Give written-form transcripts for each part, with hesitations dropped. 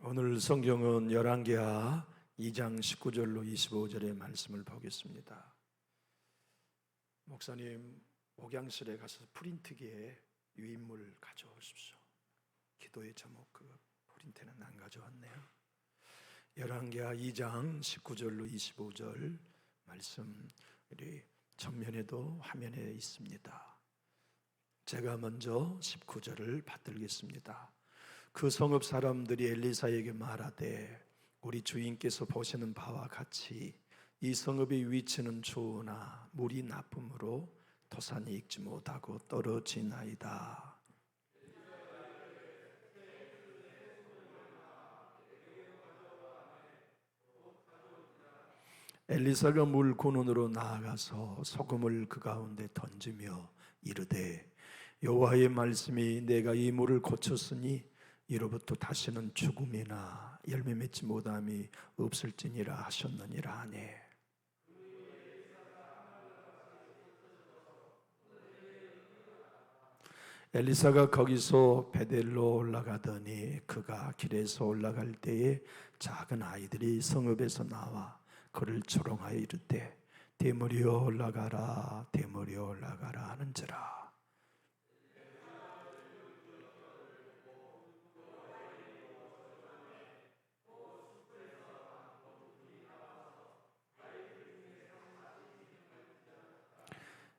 오늘 성경은 열왕기하 2장 19절로 25절의 말씀을 보겠습니다. 목사님, 목양실에 가서 프린트기에 유인물 가져오십시오. 기도의 제목 그 프린트는 안 가져왔네요. 열왕기하 2장 19절로 25절 말씀 우리 전면에도 화면에 있습니다. 제가 먼저 19절을 받들겠습니다. 그 성읍 사람들이 엘리사에게 말하되 우리 주인께서 보시는 바와 같이 이 성읍의 위치는 좋으나 물이 나쁨으로 토산이 익지 못하고 떨어지나이다. 엘리사가 물 근원으로 나아가서 소금을 그 가운데 던지며 이르되 여호와의 말씀이 내가 이 물을 고쳤으니 이로부터 다시는 죽음이나 열매 맺지 못함이 없을지니라 하셨느니라 하네. 엘리사가 거기서 베델로 올라가더니 그가 길에서 올라갈 때에 작은 아이들이 성읍에서 나와 그를 조롱하여 이르되 대머리여 올라가라 대머리여 올라가라 하는지라.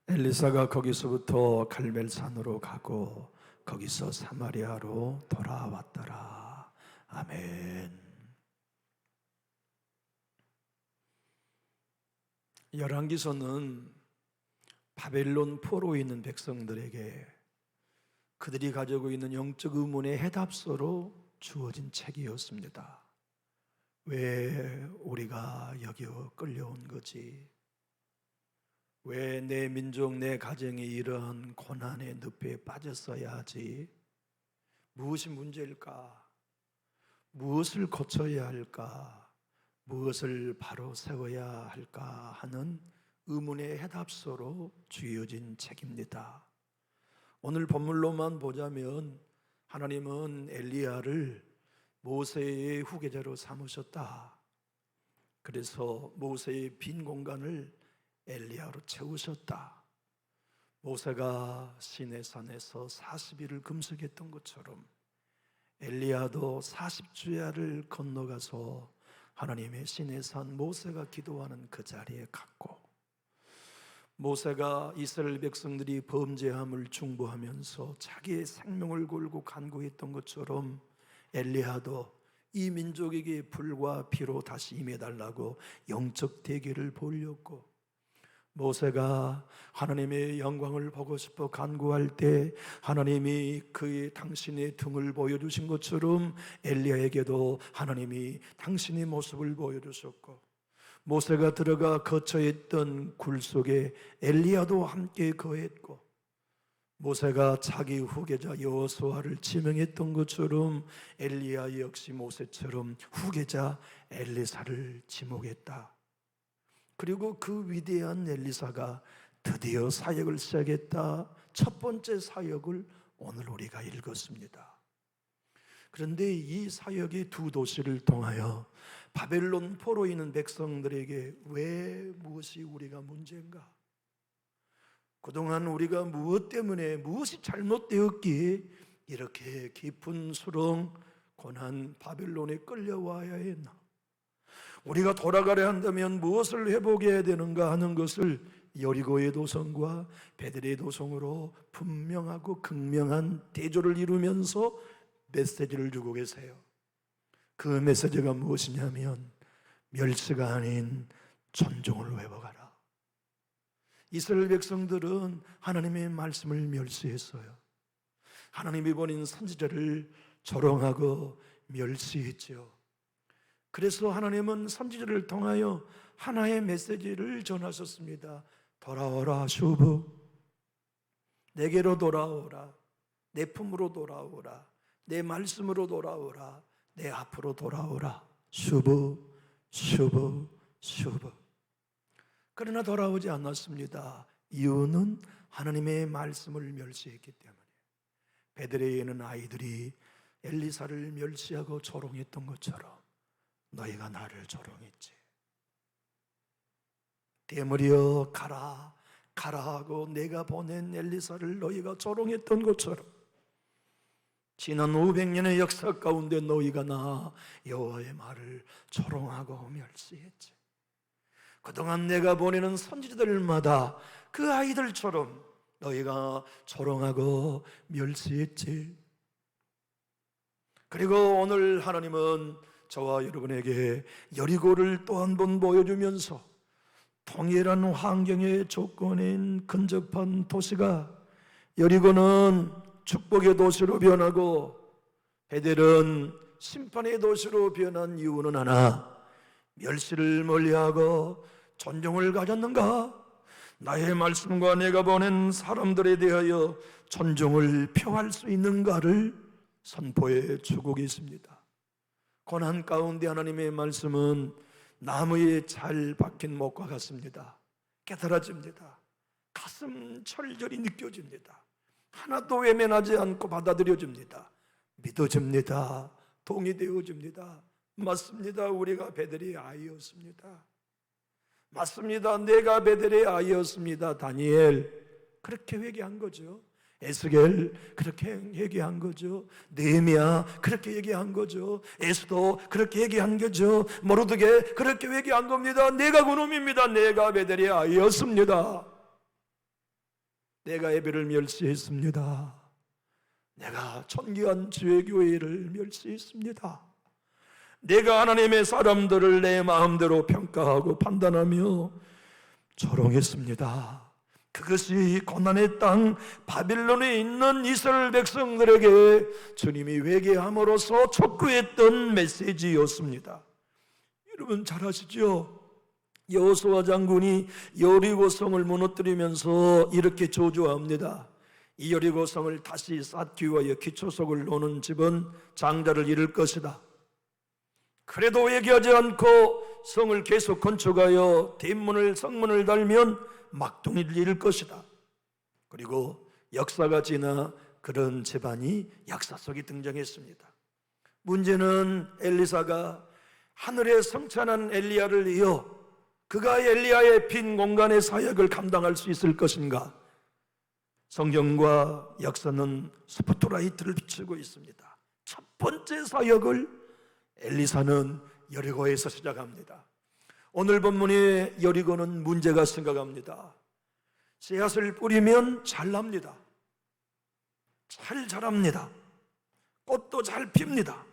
엘리사가 거기서부터 갈멜산으로 가고 거기서 사마리아로 돌아왔더라. 아멘. 열왕기서는 바벨론 포로에 있는 백성들에게 그들이 가지고 있는 영적 의문의 해답서로 주어진 책이었습니다. 왜 우리가 여기 끌려온 거지? 왜 내 민족, 내 가정이 이런 고난의 늪에 빠졌어야 하지? 무엇이 문제일까? 무엇을 고쳐야 할까? 무엇을 바로 세워야 할까 하는 의문의 해답서로 주어진 책입니다. 오늘 본문로만 보자면 하나님은 엘리야를 모세의 후계자로 삼으셨다. 그래서 모세의 빈 공간을 엘리야로 채우셨다. 모세가 시내산에서 40일을 금식했던 것처럼 엘리야도 40주야를 건너가서 하나님의 시내산 모세가 기도하는 그 자리에 갔고, 모세가 이스라엘 백성들이 범죄함을 중보하면서 자기의 생명을 걸고 간구했던 것처럼 엘리야도 이 민족에게 불과 피로 다시 임해달라고 영적 대계를 벌렸고, 모세가 하나님의 영광을 보고 싶어 간구할 때 하나님이 당신의 등을 보여주신 것처럼 엘리야에게도 하나님이 당신의 모습을 보여주셨고, 모세가 들어가 거처했던 굴 속에 엘리야도 함께 거했고, 모세가 자기 후계자 여호수아를 지명했던 것처럼 엘리야 역시 모세처럼 후계자 엘리사를 지목했다. 그리고 그 위대한 엘리사가 드디어 사역을 시작했다. 첫 번째 사역을 오늘 우리가 읽었습니다. 그런데 이 사역의 두 도시를 통하여 바벨론 포로에 있는 백성들에게 왜 무엇이 우리가 문제인가? 그동안 우리가 무엇 때문에 무엇이 잘못되었기에 이렇게 깊은 수렁 고난 바벨론에 끌려와야 했나? 우리가 돌아가려 한다면 무엇을 회복해야 되는가 하는 것을 여리고의 도성과 베델의 도성으로 분명하고 극명한 대조를 이루면서 메시지를 주고 계세요. 그 메시지가 무엇이냐면 멸시가 아닌 존중을 회복하라. 이스라엘 백성들은 하나님의 말씀을 멸시했어요. 하나님이 보낸 선지자를 조롱하고 멸시했죠. 그래서 하나님은 선지자를 통하여 하나의 메시지를 전하셨습니다. 돌아오라 슈브, 내게로 돌아오라, 내 품으로 돌아오라, 내 말씀으로 돌아오라, 내 앞으로 돌아오라. 슈브, 슈브, 슈브. 그러나 돌아오지 않았습니다. 이유는 하나님의 말씀을 멸시했기 때문에. 베들레헴에 있는 아이들이 엘리사를 멸시하고 조롱했던 것처럼 너희가 나를 조롱했지. 대머리여 가라 가라 하고 내가 보낸 엘리사를 너희가 조롱했던 것처럼 지난 500년의 역사 가운데 너희가 나 여호와의 말을 조롱하고 멸시했지. 그동안 내가 보내는 선지자들마다 그 아이들처럼 너희가 조롱하고 멸시했지. 그리고 오늘 하나님은 저와 여러분에게 여리고를 또 한 번 보여주면서 동일한 환경의 조건인 근접한 도시가 여리고는 축복의 도시로 변하고 베델은 심판의 도시로 변한 이유는 하나, 멸시를 멀리하고 존중을 가졌는가? 나의 말씀과 내가 보낸 사람들에 대하여 존중을 표할 수 있는가를 선포해 주고 계십니다. 고난 가운데 하나님의 말씀은 나무에 잘 박힌 목과 같습니다. 깨달아집니다. 가슴 철절히 느껴집니다. 하나도 외면하지 않고 받아들여집니다. 믿어집니다. 동의되어집니다. 맞습니다. 우리가 베델의 아이였습니다. 맞습니다. 내가 베델의 아이였습니다. 다니엘 그렇게 회개한 거죠. 에스겔 그렇게 얘기한 거죠. 느헤미야 그렇게 얘기한 거죠. 에스도 그렇게 얘기한 거죠. 모르드게 그렇게 얘기한 겁니다. 내가 그놈입니다. 내가 베델의 아이였습니다. 내가 예배를 멸시했습니다. 내가 존귀한 주의 교회를 멸시했습니다. 내가 하나님의 사람들을 내 마음대로 평가하고 판단하며 조롱했습니다. 그것이 고난의 땅 바빌론에 있는 이스라엘 백성들에게 주님이 회개함으로써 촉구했던 메시지였습니다. 여러분 잘 아시죠? 여호수아 장군이 여리고성을 무너뜨리면서 이렇게 저주합니다. 이 여리고성을 다시 쌓기 위하여 기초석을 놓는 집은 장자를 잃을 것이다. 그래도 회개하지 않고 성을 계속 건축하여 뒷문을 성문을 달면 막둥이를 잃을 것이다. 그리고 역사가 지나 그런 재반이 역사 속에 등장했습니다. 문제는 엘리사가 하늘에 성찬한 엘리야를 이어 그가 엘리야의 빈 공간의 사역을 감당할 수 있을 것인가? 성경과 역사는 스포트라이트를 비추고 있습니다. 첫 번째 사역을 엘리사는 여리고에서 시작합니다. 오늘 본문의 여리고는 문제가 생각합니다. 씨앗을 뿌리면 잘 납니다. 잘 자랍니다. 꽃도 잘 핍니다.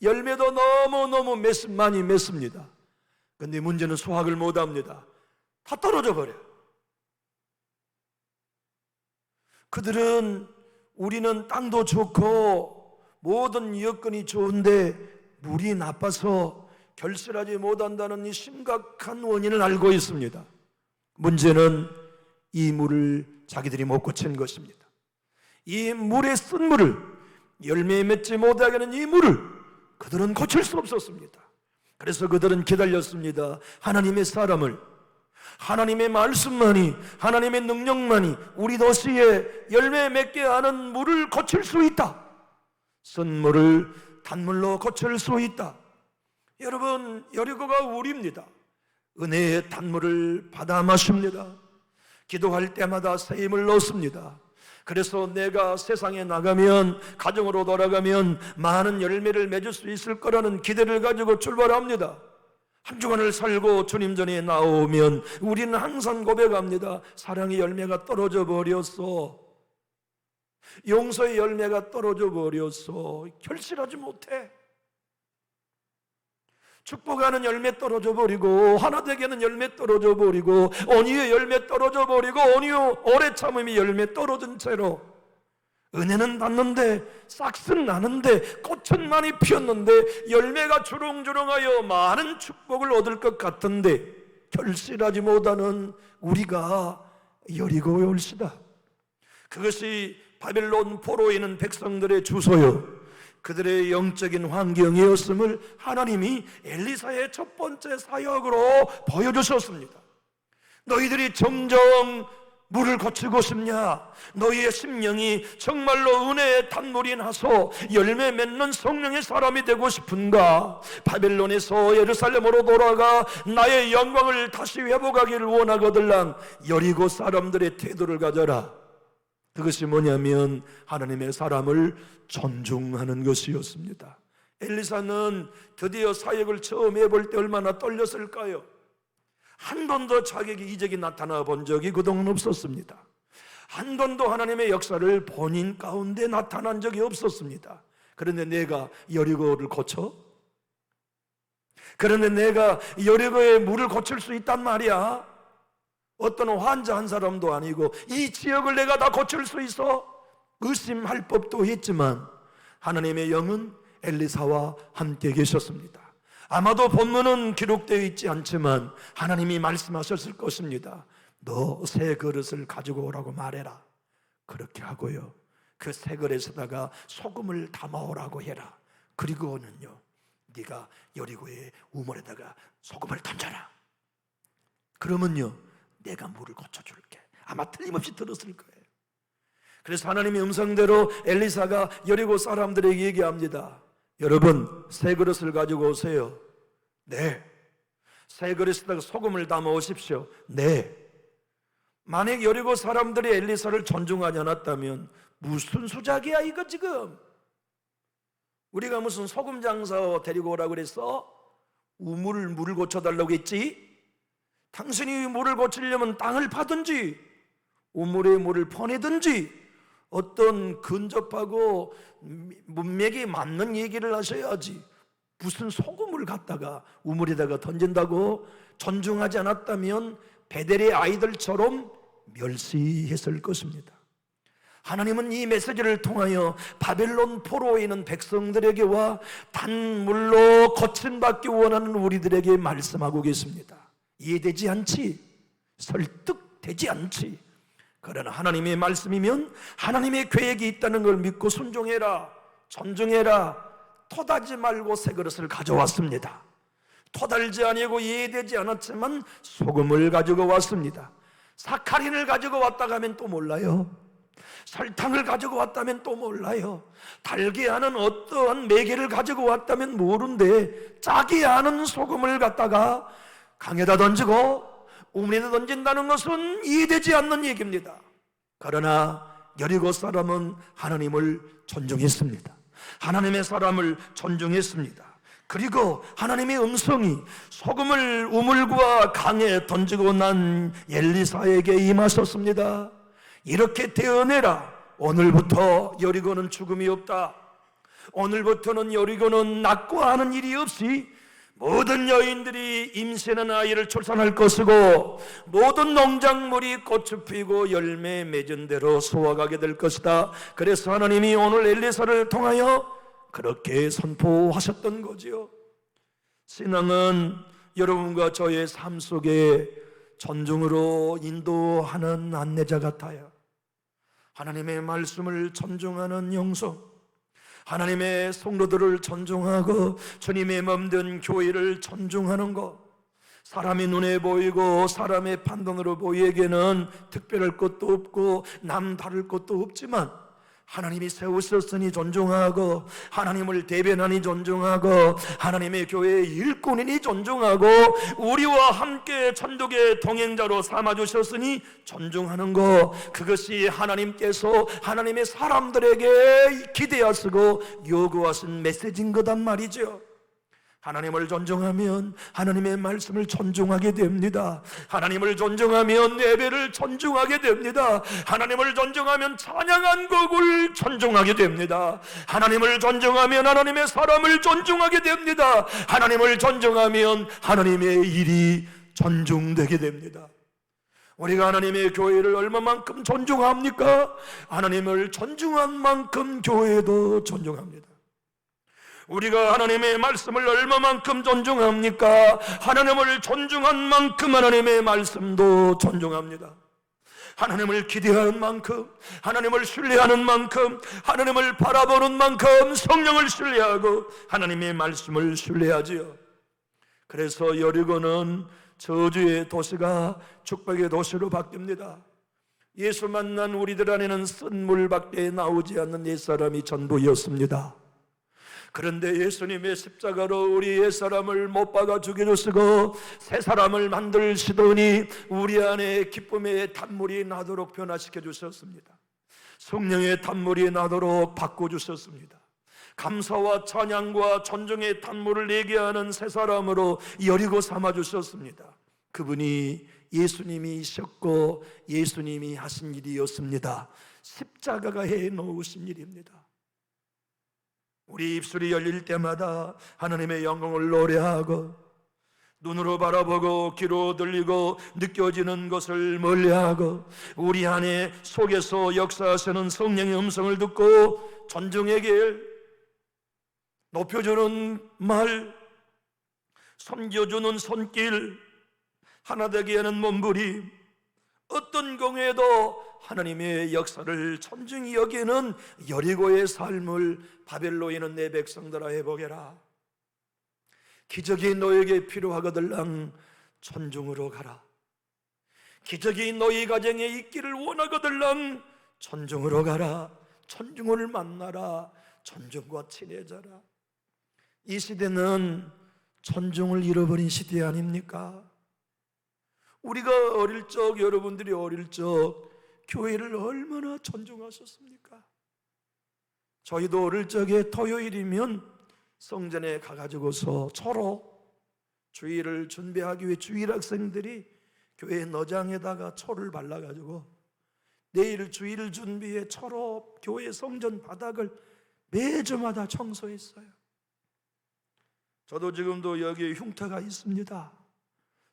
열매도 너무너무 많이 맺습니다. 그런데 문제는 수확을 못합니다. 다 떨어져 버려요. 그들은 우리는 땅도 좋고 모든 여건이 좋은데 물이 나빠서 결실하지 못한다는 이 심각한 원인을 알고 있습니다. 문제는 이 물을 자기들이 못 고친 것입니다. 이 물의 쓴 물을, 열매 맺지 못하게 하는 이 물을 그들은 고칠 수 없었습니다. 그래서 그들은 기다렸습니다. 하나님의 사람을, 하나님의 말씀만이, 하나님의 능력만이 우리 도시에 열매 맺게 하는 물을 고칠 수 있다. 쓴 물을 단물로 고칠 수 있다. 여러분, 여리고가 우리입니다. 은혜의 단물을 받아 마십니다. 기도할 때마다 새 힘을 얻습니다. 그래서 내가 세상에 나가면, 가정으로 돌아가면 많은 열매를 맺을 수 있을 거라는 기대를 가지고 출발합니다. 한 주간을 살고 주님 전에 나오면 우리는 항상 고백합니다. 사랑의 열매가 떨어져 버렸어. 용서의 열매가 떨어져 버렸어. 결실하지 못해. 축복하는 열매 떨어져 버리고, 하나되게는 열매 떨어져 버리고, 온유의 열매 떨어져 버리고, 온유 오래 참음이 열매 떨어진 채로 은혜는 났는데, 싹은 나는데, 꽃은 많이 피었는데, 열매가 주렁주렁하여 많은 축복을 얻을 것 같은데 결실하지 못하는 우리가 여리고에 올시다. 그것이 바빌론 포로에 있는 백성들의 주소요, 그들의 영적인 환경이었음을 하나님이 엘리사의 첫 번째 사역으로 보여주셨습니다. 너희들이 점점 물을 거치고 싶냐? 너희의 심령이 정말로 은혜의 단물이 나서 열매 맺는 성령의 사람이 되고 싶은가? 바벨론에서 예루살렘으로 돌아가 나의 영광을 다시 회복하기를 원하거들랑 여리고 사람들의 태도를 가져라. 그것이 뭐냐면 하나님의 사람을 존중하는 것이었습니다. 엘리사는 드디어 사역을 처음 해볼 때 얼마나 떨렸을까요? 한 번도 자기에게 이적이 나타나 본 적이 그동안 없었습니다. 한 번도 하나님의 역사를 본인 가운데 나타난 적이 없었습니다. 그런데 내가 여리고를 고쳐? 그런데 내가 여리고의 물을 고칠 수 있단 말이야? 어떤 환자 한 사람도 아니고 이 지역을 내가 다 고칠 수 있어? 의심할 법도 했지만 하나님의 영은 엘리사와 함께 계셨습니다. 아마도 본문은 기록되어 있지 않지만 하나님이 말씀하셨을 것입니다. 너 새 그릇을 가지고 오라고 말해라. 그렇게 하고요, 그 새 그릇에다가 소금을 담아오라고 해라. 그리고는요, 네가 여리고의 우물에다가 소금을 던져라. 그러면요, 내가 물을 고쳐줄게. 아마 틀림없이 들었을 거예요. 그래서 하나님의 음성대로 엘리사가 여리고 사람들에게 얘기합니다. 여러분, 새 그릇을 가지고 오세요. 네. 새 그릇에다가 소금을 담아 오십시오. 네. 만약 여리고 사람들이 엘리사를 존중하지 않았다면 무슨 수작이야 이거 지금? 우리가 무슨 소금 장사 데리고 오라고 그랬어? 물을 고쳐달라고 했지? 당신이 물을 고치려면 땅을 파든지 우물에 물을 퍼내든지 어떤 근접하고 문맥이 맞는 얘기를 하셔야지. 무슨 소금을 갖다가 우물에다가 던진다고? 존중하지 않았다면 베델의 아이들처럼 멸시했을 것입니다. 하나님은 이 메시지를 통하여 바벨론 포로에 있는 백성들에게와 단물로 고침받기 원하는 우리들에게 말씀하고 계십니다. 이해되지 않지? 설득되지 않지? 그러나 하나님의 말씀이면 하나님의 계획이 있다는 걸 믿고 순종해라, 존중해라. 토달지 말고 새 그릇을 가져왔습니다. 토달지 아니고 이해되지 않았지만 소금을 가지고 왔습니다. 사카린을 가지고 왔다가 하면 또 몰라요. 설탕을 가지고 왔다면 또 몰라요. 달게 하는 어떠한 매개를 가지고 왔다면 모른데 짜게 하는 소금을 갖다가 강에다 던지고 우물에다 던진다는 것은 이해되지 않는 얘기입니다. 그러나 여리고 사람은 하나님을 존중했습니다. 하나님의 사람을 존중했습니다. 그리고 하나님의 음성이 소금을 우물과 강에 던지고 난 엘리사에게 임하셨습니다. 이렇게 되어내라. 오늘부터 여리고는 죽음이 없다. 오늘부터는 여리고는 낙고 하는 일이 없이 모든 여인들이 임신한 아이를 출산할 것이고 모든 농작물이 꽃이 피고 열매 맺은 대로 수확하게 될 것이다. 그래서 하나님이 오늘 엘리사를 통하여 그렇게 선포하셨던 거지요. 신앙은 여러분과 저의 삶 속에 존중으로 인도하는 안내자 같아요. 하나님의 말씀을 존중하는 영성, 하나님의 성도들을 존중하고 주님의 몸된 교회를 존중하는 것, 사람의 눈에 보이고 사람의 판단으로 보이기에는 특별할 것도 없고 남다를 것도 없지만 하나님이 세우셨으니 존중하고 하나님을 대변하니 존중하고 하나님의 교회의 일꾼이니 존중하고 우리와 함께 천국의 동행자로 삼아주셨으니 존중하는 것, 그것이 하나님께서 하나님의 사람들에게 기대하시고 요구하신 메시지인 거단 말이죠. 하나님을 존중하면 하나님의 말씀을 존중하게 됩니다. 하나님을 존중하면 예배를 존중하게 됩니다. 하나님을 존중하면 찬양한 곡을 존중하게 됩니다. 하나님을 존중하면 하나님의 사람을 존중하게 됩니다. 하나님을 존중하면 하나님의 일이 존중되게 됩니다. 우리가 하나님의 교회를 얼마만큼 존중합니까? 하나님을 존중한 만큼 교회도 존중합니다. 우리가 하나님의 말씀을 얼마만큼 존중합니까? 하나님을 존중한 만큼 하나님의 말씀도 존중합니다. 하나님을 기대하는 만큼, 하나님을 신뢰하는 만큼, 하나님을 바라보는 만큼 성령을 신뢰하고 하나님의 말씀을 신뢰하지요. 그래서 여리고는 저주의 도시가 축복의 도시로 바뀝니다. 예수 만난 우리들 안에는 쓴물밖에 나오지 않는 옛사람이 전부였습니다. 그런데 예수님의 십자가로 우리 옛사람을 못 박아 죽여주시고 새 사람을 만드시더니 우리 안에 기쁨의 단물이 나도록 변화시켜 주셨습니다. 성령의 단물이 나도록 바꿔주셨습니다. 감사와 찬양과 존중의 단물을 내게 하는 새 사람으로 여리고 삼아주셨습니다. 그분이 예수님이셨고 예수님이 하신 일이었습니다. 십자가가 해놓으신 일입니다. 우리 입술이 열릴 때마다 하나님의 영광을 노래하고 눈으로 바라보고 귀로 들리고 느껴지는 것을 멀리하고 우리 안에 속에서 역사하시는 성령의 음성을 듣고 존중의 길, 높여주는 말, 섬겨주는 손길, 하나되게 하는 몸부림, 어떤 경우에도 하나님의 역사를 존중히 여기는 여리고의 삶을 바벨로에 있는 내 백성들아 해보게라. 기적이 너에게 필요하거들랑 존중으로 가라. 기적이 너희 가정에 있기를 원하거들랑 존중으로 가라. 존중을 만나라. 존중과 친해져라. 이 시대는 존중을 잃어버린 시대 아닙니까? 우리가 어릴 적, 여러분들이 어릴 적 교회를 얼마나 존중하셨습니까? 저희도 어릴 적에 토요일이면 성전에 가가지고서 초로 주일을 준비하기 위해 주일 학생들이 교회 너장에다가 초를 발라가지고 내일 주일 준비해 초로 교회 성전 바닥을 매주마다 청소했어요. 저도 지금도 여기에 흉터가 있습니다.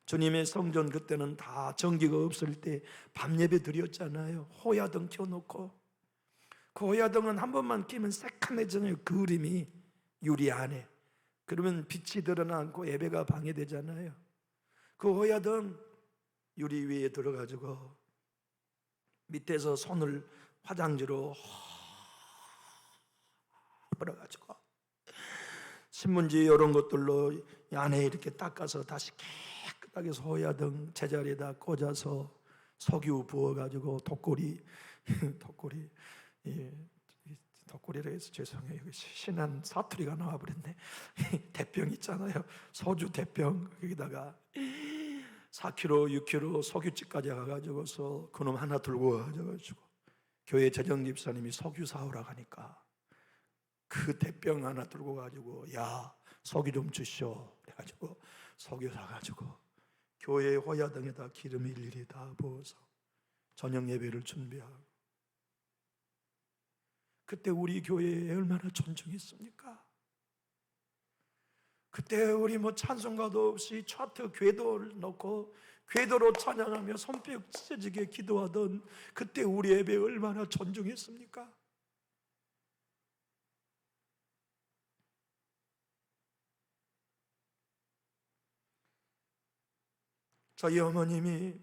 주님의 성전 그때는 다 전기가 없을 때 밤예배 드렸잖아요. 호야등 켜놓고 그 호야등은 한 번만 켜면 새카매잖아요. 그림이 유리 안에. 그러면 빛이 드러나고 예배가 방해되잖아요. 그 호야등 유리 위에 들어가지고 밑에서 손을 화장지로 뿌려가지고 신문지 이런 것들로 안에 이렇게 닦아서 다시 깨끗하게 호야등 제자리에다 꽂아서 석유 부어가지고 덕고리라 해서 죄송해요. 신한 사투리가 나와버렸네. 대병 있잖아요. 소주 대병 거기다가 4kg, 6kg 석유집까지 가가지고서 그놈 하나 들고 가가지고 교회 재정집사님이 석유 사오라 하니까 그 대병 하나 들고 가지고 야 석유 좀 주시오 그래가지고 석유 사가지고 교회 호야등에다 기름 일일이 다 부어서 저녁 예배를 준비하고 그때 우리 교회에 얼마나 존중했습니까? 그때 우리 찬송가도 없이 차트 궤도를 넣고 궤도로 찬양하며 손뼉 찢어지게 기도하던 그때 우리 예배 얼마나 존중했습니까? 저희 어머님이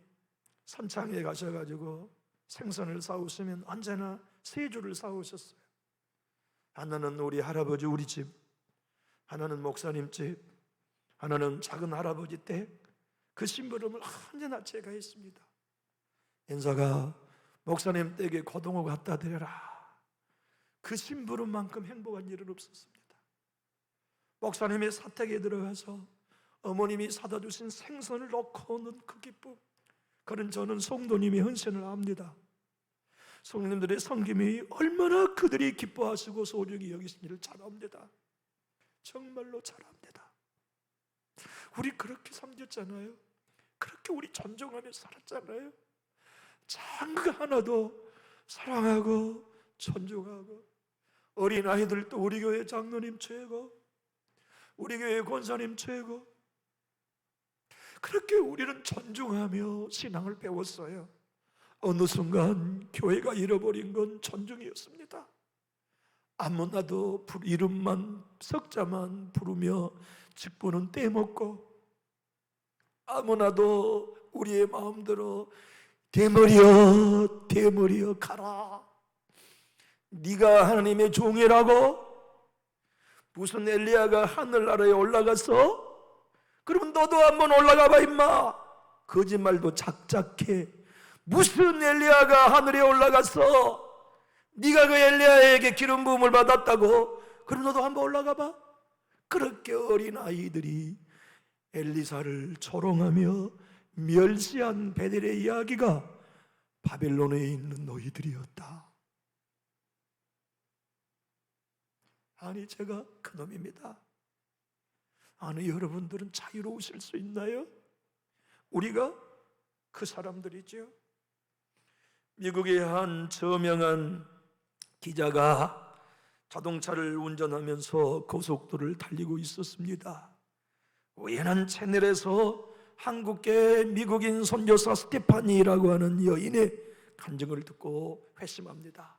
선창에 가셔가지고 생선을 사오시면 언제나 3주를 사오셨어요. 하나는 우리 할아버지 우리 집, 하나는 목사님 집, 하나는 작은 할아버지 댁. 그 심부름을 언제나 제가 했습니다. 인사가 목사님 댁에 고등어 갖다 드려라. 그 심부름만큼 행복한 일은 없었습니다. 목사님의 사택에 들어가서 어머님이 사다 주신 생선을 넣고 오는 그 기쁨, 그런 저는 성도님의 헌신을 압니다. 성도님들의 섬김이 얼마나 그들이 기뻐하시고 소중히 여기시기를 잘 압니다. 정말로 잘 압니다. 우리 그렇게 섬겼잖아요. 그렇게 우리 존중하며 살았잖아요. 작은 거 하나도 사랑하고 존중하고 어린아이들도 우리 교회 장로님 최고, 우리 교회 권사님 최고, 그렇게 우리는 존중하며 신앙을 배웠어요. 어느 순간 교회가 잃어버린 건 존중이었습니다. 아무나도 이름만 석자만 부르며 직분은 떼먹고 아무나도 우리의 마음대로 대머리여 가라. 네가 하나님의 종이라고? 무슨 엘리야가 하늘나라에 올라가서? 그러면 너도 한번 올라가 봐 임마. 거짓말도 작작해. 무슨 엘리야가 하늘에 올라갔어? 네가 그 엘리야에게 기름 부음을 받았다고? 그럼 너도 한번 올라가 봐. 그렇게 어린 아이들이 엘리사를 조롱하며 멸시한 베델의 이야기가 바벨론에 있는 너희들이었다. 아니, 제가 그놈입니다. 아니, 여러분들은 자유로우실 수 있나요? 우리가 그 사람들이죠. 미국의 한 저명한 기자가 자동차를 운전하면서 고속도로를 달리고 있었습니다. 우연한 채널에서 한국계 미국인 선교사 스테파니라고 하는 여인의 간증을 듣고 회심합니다.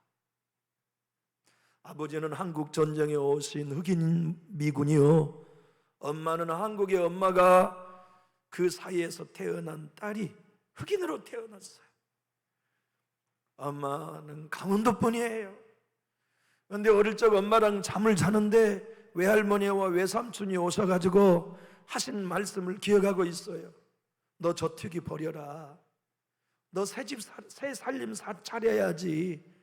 아버지는 한국 전쟁에 오신 흑인 미군이요, 엄마는 한국의 엄마가 그 사이에서 태어난 딸이 흑인으로 태어났어요. 엄마는 강원도 분이에요. 그런데 어릴 적 엄마랑 잠을 자는데 외할머니와 외삼촌이 오셔가지고 하신 말씀을 기억하고 있어요. 너 저 튀기 버려라. 너 새 살림 차려야지.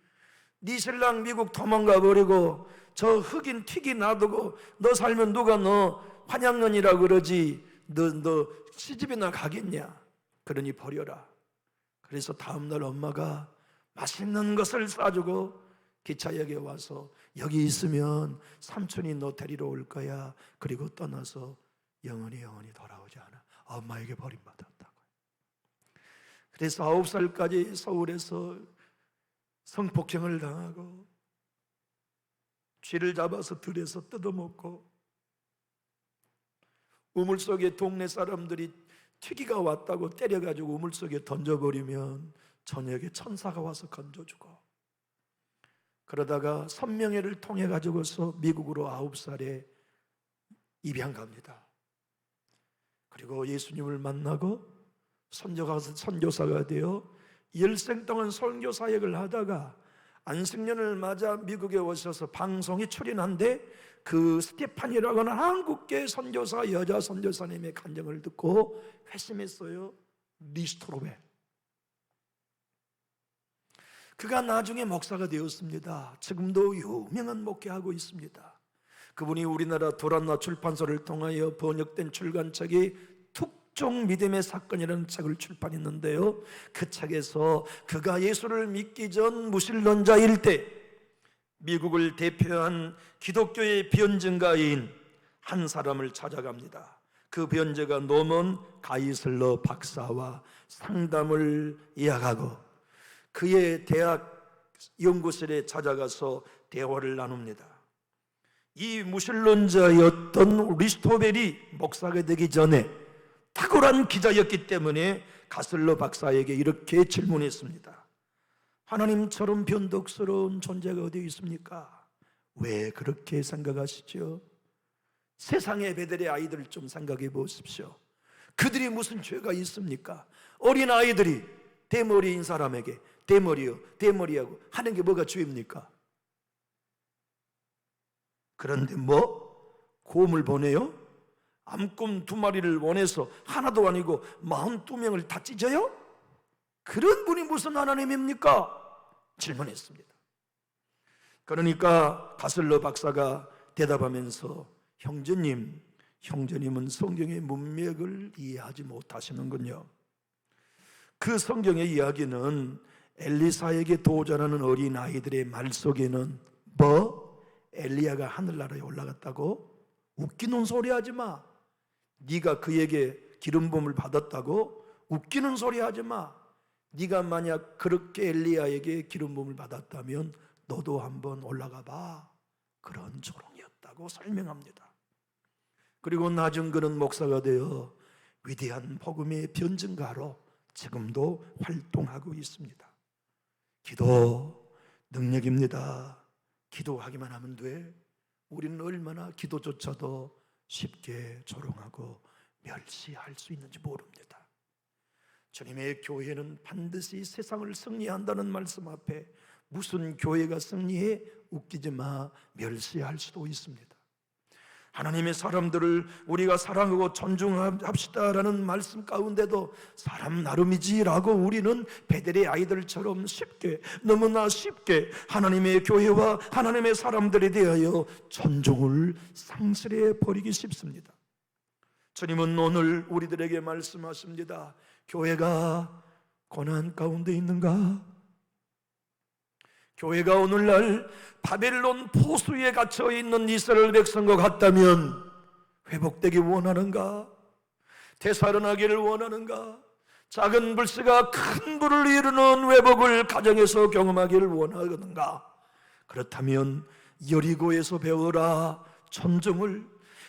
네 신랑 미국 도망가 버리고 저 흑인 튀기 놔두고 너 살면 누가 너 환양년이라고 그러지. 너 시집이나 가겠냐. 그러니 버려라. 그래서 다음날 엄마가 맛있는 것을 싸주고 기차역에 와서 여기 있으면 삼촌이 너 데리러 올 거야. 그리고 떠나서 영원히 돌아오지 않아. 엄마에게 버림받았다고요. 그래서 9살까지 서울에서 성폭행을 당하고 쥐를 잡아서 들에서 뜯어먹고 우물 속에 동네 사람들이 튀기가 왔다고 때려가지고 우물 속에 던져버리면 저녁에 천사가 와서 건져주고, 그러다가 선명회를 통해 가지고서 미국으로 9살에 입양 갑니다. 그리고 예수님을 만나고 선교사가 되어 일생 동안 선교 사역을 하다가 안식년을 맞아 미국에 오셔서 방송에 출연한데 그 스테판이라고 하는 한국계 선교사 여자 선교사님의 간증을 듣고 회심했어요. 리스토로베. 그가 나중에 목사가 되었습니다. 지금도 유명한 목회하고 있습니다. 그분이 우리나라 도란나 출판소를 통하여 번역된 출간책이 특종 믿음의 사건이라는 책을 출판했는데요, 그 책에서 그가 예수를 믿기 전 무신론자일 때 미국을 대표한 기독교의 변증가인 한 사람을 찾아갑니다. 그 변제가 노먼 가이슬러 박사와 상담을 이어가고 그의 대학 연구실에 찾아가서 대화를 나눕니다. 이 무신론자였던 리스토벨이 목사가 되기 전에 탁월한 기자였기 때문에 가슬러 박사에게 이렇게 질문했습니다. 하나님처럼 변덕스러운 존재가 어디 있습니까? 왜 그렇게 생각하시죠? 세상의 베델의 아이들을 좀 생각해 보십시오. 그들이 무슨 죄가 있습니까? 어린 아이들이 대머리인 사람에게 대머리하고 하는 게 뭐가 죄입니까? 그런데 곰을 보내요? 암곰 2마리를 원해서 하나도 아니고 42명을 다 찢어요? 그런 분이 무슨 하나님입니까? 질문했습니다. 그러니까 가슬러 박사가 대답하면서 형제님은 성경의 문맥을 이해하지 못하시는군요. 그 성경의 이야기는 엘리사에게 도전하는 어린 아이들의 말 속에는 엘리야가 하늘나라에 올라갔다고? 웃기는 소리 하지 마. 네가 그에게 기름 부음을 받았다고? 웃기는 소리 하지 마. 네가 만약 그렇게 엘리야에게 기름 부음을 받았다면 너도 한번 올라가 봐. 그런 조롱이었다고 설명합니다. 그리고 나중 그는 목사가 되어 위대한 복음의 변증가로 지금도 활동하고 있습니다. 기도 능력입니다. 기도하기만 하면 돼. 우리는 얼마나 기도조차도 쉽게 조롱하고 멸시할 수 있는지 모릅니다. 주님의 교회는 반드시 세상을 승리한다는 말씀 앞에 무슨 교회가 승리해? 웃기지 마, 멸시할 수도 있습니다. 하나님의 사람들을 우리가 사랑하고 존중합시다라는 말씀 가운데도 사람 나름이지라고 우리는 베델의 아이들처럼 쉽게, 너무나 쉽게 하나님의 교회와 하나님의 사람들에 대하여 존중을 상실해 버리기 쉽습니다. 주님은 오늘 우리들에게 말씀하십니다. 교회가 고난 가운데 있는가? 교회가 오늘날 바벨론 포수에 갇혀 있는 이스라엘 백성과 같다면 회복되기 원하는가? 되살아나기를 원하는가? 작은 불씨가 큰 불을 이루는 회복을 가정에서 경험하기를 원하는가? 그렇다면 여리고에서 배워라 존중을,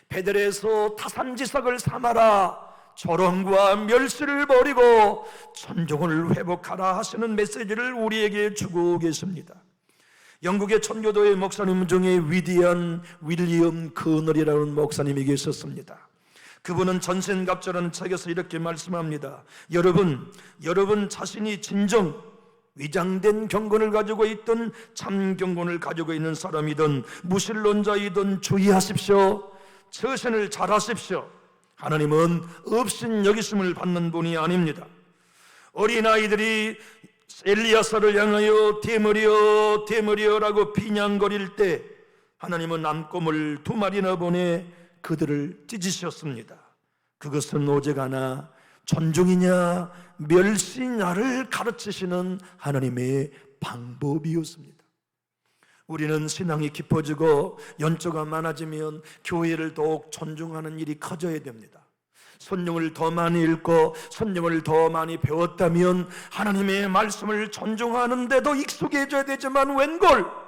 베델에서 타산지석을 삼아라 조롱과 멸시를 버리고 존중을 회복하라 하시는 메시지를 우리에게 주고 계십니다. 영국의 천교도의 목사님 중에 위대한 윌리엄 커널이라는 목사님이 계셨습니다. 그분은 전생갑절하는 책에서 이렇게 말씀합니다. 여러분 자신이 진정 위장된 경건을 가지고 있든 참 경건을 가지고 있는 사람이든 무신론자이든 주의하십시오. 처신을 잘하십시오. 하나님은 없인 여기심을 받는 분이 아닙니다. 어린아이들이 엘리야사를 향하여 대머리여 대머리여라고 비냥거릴 때 하나님은 남곰을 2마리나 보내 그들을 찢으셨습니다. 그것은 오직 하나 존중이냐 멸시냐를 가르치시는 하나님의 방법이었습니다. 우리는 신앙이 깊어지고 연조가 많아지면 교회를 더욱 존중하는 일이 커져야 됩니다. 성경을 더 많이 읽고 성경을 더 많이 배웠다면 하나님의 말씀을 존중하는데도 익숙해져야 되지만 웬걸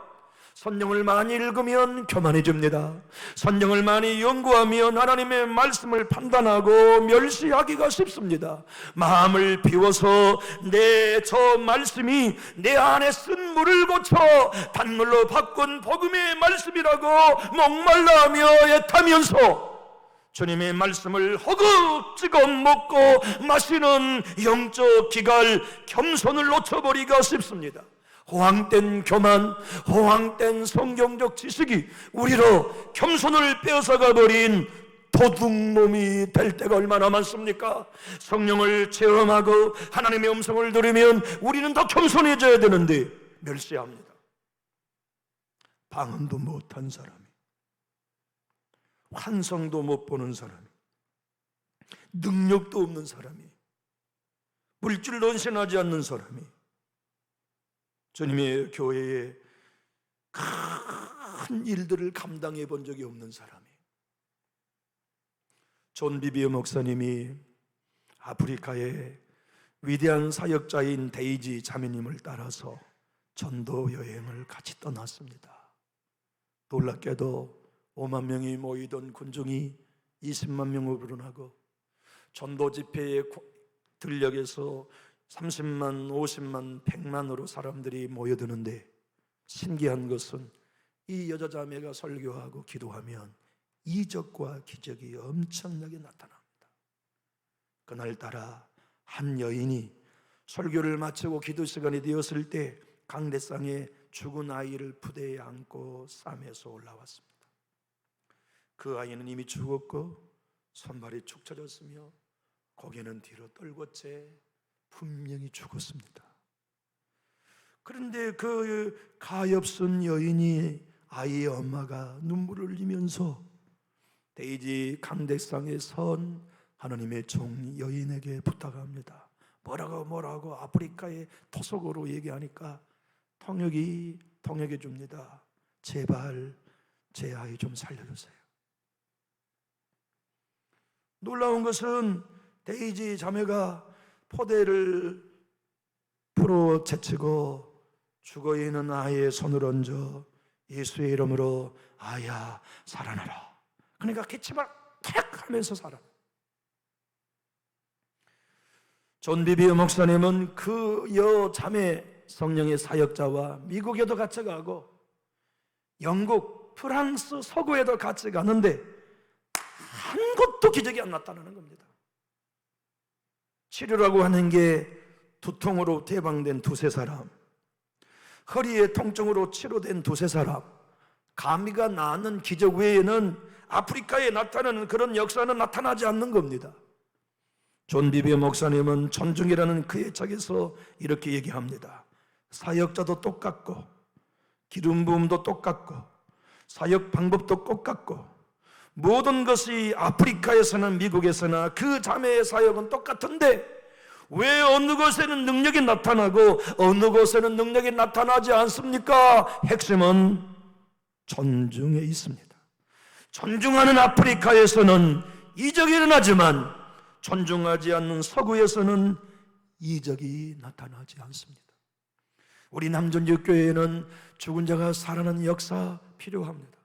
성경을 많이 읽으면 교만해집니다. 성경을 많이 연구하면 하나님의 말씀을 판단하고 멸시하기가 쉽습니다. 마음을 비워서 저 말씀이 내 안에 쓴 물을 고쳐 단물로 바꾼 복음의 말씀이라고 목말라하며 애타면서 주님의 말씀을 허겁지겁 먹고 마시는 영적 기갈, 겸손을 놓쳐버리기가 쉽습니다. 호황된 교만, 호황된 성경적 지식이 우리로 겸손을 빼앗아가 버린 도둑놈이 될 때가 얼마나 많습니까? 성령을 체험하고 하나님의 음성을 들으면 우리는 더 겸손해져야 되는데 멸시합니다. 방언도 못한 사람이, 환상도 못 보는 사람이, 능력도 없는 사람이, 물질도 헌신하지 않는 사람이 주님의 교회에 큰 일들을 감당해 본 적이 없는 사람이, 존 비비어 목사님이 아프리카의 위대한 사역자인 데이지 자매님을 따라서 전도 여행을 같이 떠났습니다. 놀랍게도 5만 명이 모이던 군중이 20만 명으로 불어나고 전도 집회의 들녘에서 30만, 50만, 100만으로 사람들이 모여드는데 신기한 것은 이 여자 자매가 설교하고 기도하면 이적과 기적이 엄청나게 나타납니다. 그날따라 한 여인이 설교를 마치고 기도 시간이 되었을 때 강대상에 죽은 아이를 부대에 안고 싸매서 올라왔습니다. 그 아이는 이미 죽었고 손발이 축 처졌으며 고개는 뒤로 떨고 채 분명히 죽었습니다. 그런데 그 가엾은 여인이 아이의 엄마가 눈물을 흘리면서 데이지 강대상에 선 하나님의 종 여인에게 부탁합니다. 뭐라고 아프리카의 토속어로 얘기하니까 통역해 줍니다. 제발 제 아이 좀 살려주세요. 놀라운 것은 데이지 자매가 포대를 풀어 제치고 죽어있는 아이의 손을 얹어 예수의 이름으로 아야 살아나라. 그러니까 기침을 탁 하면서 살아. 존 비비어 목사님은 그 여자매 성령의 사역자와 미국에도 같이 가고 영국, 프랑스, 서구에도 같이 가는데 한 곳도 기적이 안 나타나는 겁니다. 치료라고 하는 게 두통으로 대방된 2-3 사람, 허리에 통증으로 치료된 2-3 사람, 감기가 나는 기적 외에는 아프리카에 나타나는 그런 역사는 나타나지 않는 겁니다. 존 비비어 목사님은 존중이라는 그의 책에서 이렇게 얘기합니다. 사역자도 똑같고 기름 부음도 똑같고 사역 방법도 똑같고 모든 것이 아프리카에서나 미국에서나 그 자매의 사역은 똑같은데 왜 어느 곳에는 능력이 나타나고 어느 곳에는 능력이 나타나지 않습니까? 핵심은 존중에 있습니다. 존중하는 아프리카에서는 이적이 일어나지만 존중하지 않는 서구에서는 이적이 나타나지 않습니다. 우리 남전지교회에는 죽은 자가 살아나는 역사 필요합니다.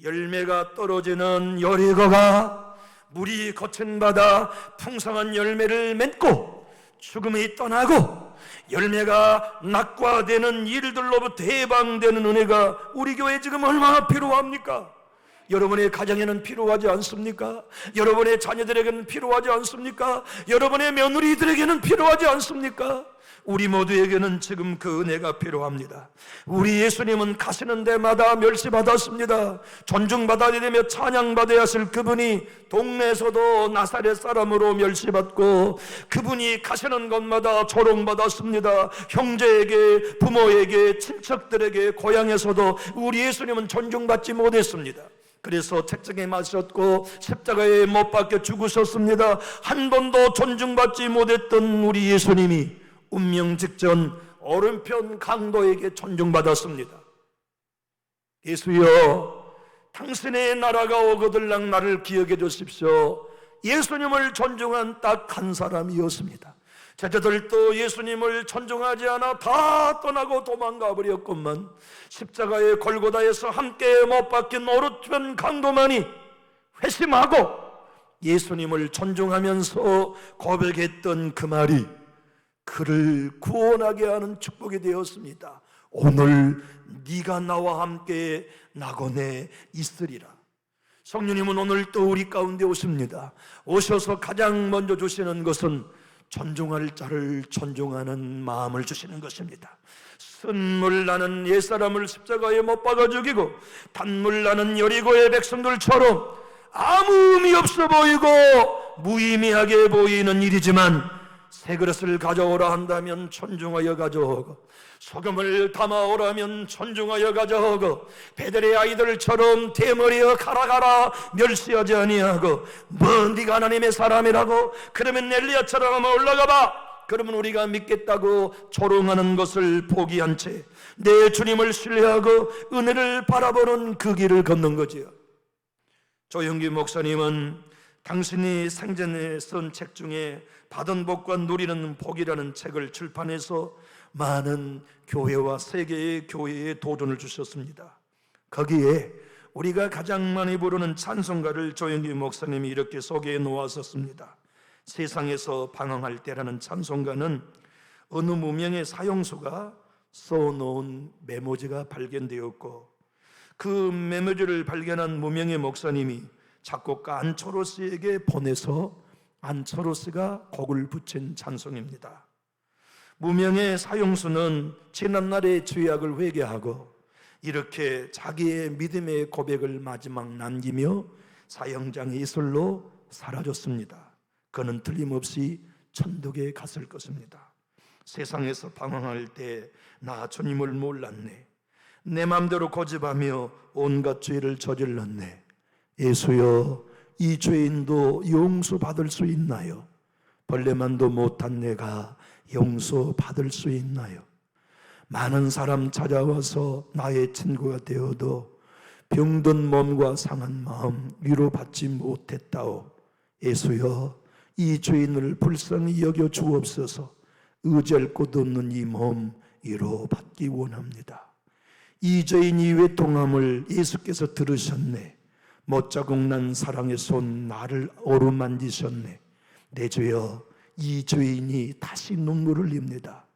열매가 떨어지는 여리고가 물이 거친 바다 풍성한 열매를 맺고 죽음이 떠나고 열매가 낙과되는 일들로부터 해방되는 은혜가 우리 교회에 지금 얼마나 필요합니까? 여러분의 가정에는 필요하지 않습니까? 여러분의 자녀들에게는 필요하지 않습니까? 여러분의 며느리들에게는 필요하지 않습니까? 우리 모두에게는 지금 그 은혜가 필요합니다. 우리 예수님은 가시는 데마다 멸시받았습니다. 존중받아야 되며 찬양받아야 하실 그분이 동네에서도 나사렛 사람으로 멸시받고 그분이 가시는 곳마다 조롱받았습니다. 형제에게, 부모에게, 친척들에게, 고향에서도 우리 예수님은 존중받지 못했습니다. 그래서 책장에 맞으셨고 십자가에 못 박혀 죽으셨습니다. 한 번도 존중받지 못했던 우리 예수님이 운명 직전 오른편 강도에게 존중받았습니다. 예수여, 당신의 나라가 오거들랑 나를 기억해 주십시오. 예수님을 존중한 딱 한 사람이었습니다. 제자들도 예수님을 존중하지 않아 다 떠나고 도망가 버렸건만 십자가의 골고다에서 함께 못 박힌 오른편 강도만이 회심하고 예수님을 존중하면서 고백했던 그 말이 그를 구원하게 하는 축복이 되었습니다. 오늘 네가 나와 함께 낙원에 있으리라. 성령님은 오늘 또 우리 가운데 오십니다. 오셔서 가장 먼저 주시는 것은 존중할 자를 존중하는 마음을 주시는 것입니다. 쓴물 나는 옛사람을 십자가에 못 박아 죽이고 단물 나는 여리고의 백성들처럼 아무 의미 없어 보이고 무의미하게 보이는 일이지만 새 그릇을 가져오라 한다면 존중하여 가져오고 소금을 담아오라면 존중하여 가져오고 베델의 아이들처럼 대머리여 가라 멸시하지 아니하고 뭐 네가 하나님의 사람이라고 그러면 엘리야처럼 한번 올라가봐 그러면 우리가 믿겠다고 조롱하는 것을 포기한 채 내 주님을 신뢰하고 은혜를 바라보는 그 길을 걷는 거지요. 조영기 목사님은 당신이 생전에 쓴 책 중에 받은 복과 누리는 복이라는 책을 출판해서 많은 교회와 세계의 교회에 도전을 주셨습니다. 거기에 우리가 가장 많이 부르는 찬송가를 조영기 목사님이 이렇게 소개해 놓았었습니다. 세상에서 방황할 때라는 찬송가는 어느 무명의 사형수가 써놓은 메모지가 발견되었고 그 메모지를 발견한 무명의 목사님이 작곡가 안초로스에게 보내서 안초로스가 곡을 붙인 찬송입니다. 무명의 사형수는 지난날의 죄악을 회개하고 이렇게 자기의 믿음의 고백을 마지막 남기며 사형장의 이슬로 사라졌습니다. 그는 틀림없이 천국에 갔을 것입니다. 세상에서 방황할 때 나 주님을 몰랐네. 내 맘대로 고집하며 온갖 죄를 저질렀네. 예수여, 이 죄인도 용서받을 수 있나요? 벌레만도 못한 내가 용서받을 수 있나요? 많은 사람 찾아와서 나의 친구가 되어도 병든 몸과 상한 마음 위로받지 못했다오. 예수여, 이 죄인을 불쌍히 여겨 주옵소서. 의지할 곳 없는 이 몸 위로받기 원합니다. 이 죄인이 외통함을 예수께서 들으셨네. 못자국 난 사랑의 손 나를 어루만지셨네. 내 주여, 이 죄인이 다시 눈물을 흘립니다.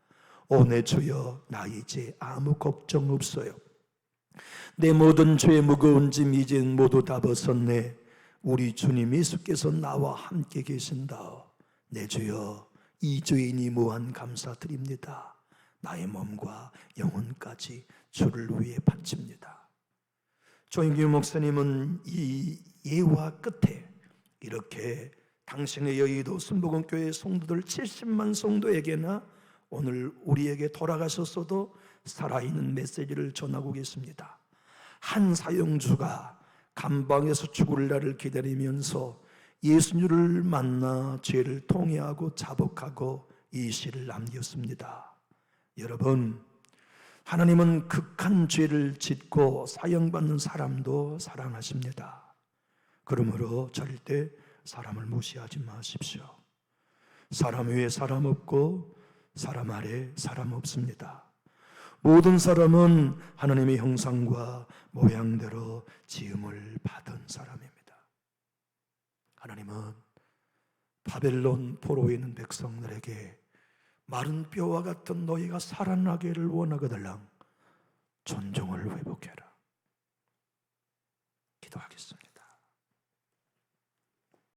오 내 주여, 나 이제 아무 걱정 없어요. 내 모든 죄 무거운 짐 이젠 모두 다 벗었네. 우리 주님 예수께서 나와 함께 계신다. 내 주여, 이 죄인이 무한 감사드립니다. 나의 몸과 영혼까지 주를 위해 바칩니다. 조인규 목사님은 이 예화 끝에 이렇게 당신의 여의도 순복음교회 성도들 70만 성도에게나 오늘 우리에게 돌아가셨어도 살아있는 메시지를 전하고 계십니다. 한 사형주가 감방에서 죽을 날을 기다리면서 예수님을 만나 죄를 통회하고 자복하고 이 시를 남겼습니다. 여러분, 하나님은 극한 죄를 짓고 사형받는 사람도 사랑하십니다. 그러므로 절대 사람을 무시하지 마십시오. 사람 위에 사람 없고 사람 아래 사람 없습니다. 모든 사람은 하나님의 형상과 모양대로 지음을 받은 사람입니다. 하나님은 바벨론 포로에 있는 백성들에게 마른 뼈와 같은 너희가 살아나기를 원하거들랑 존중을 회복해라. 기도하겠습니다.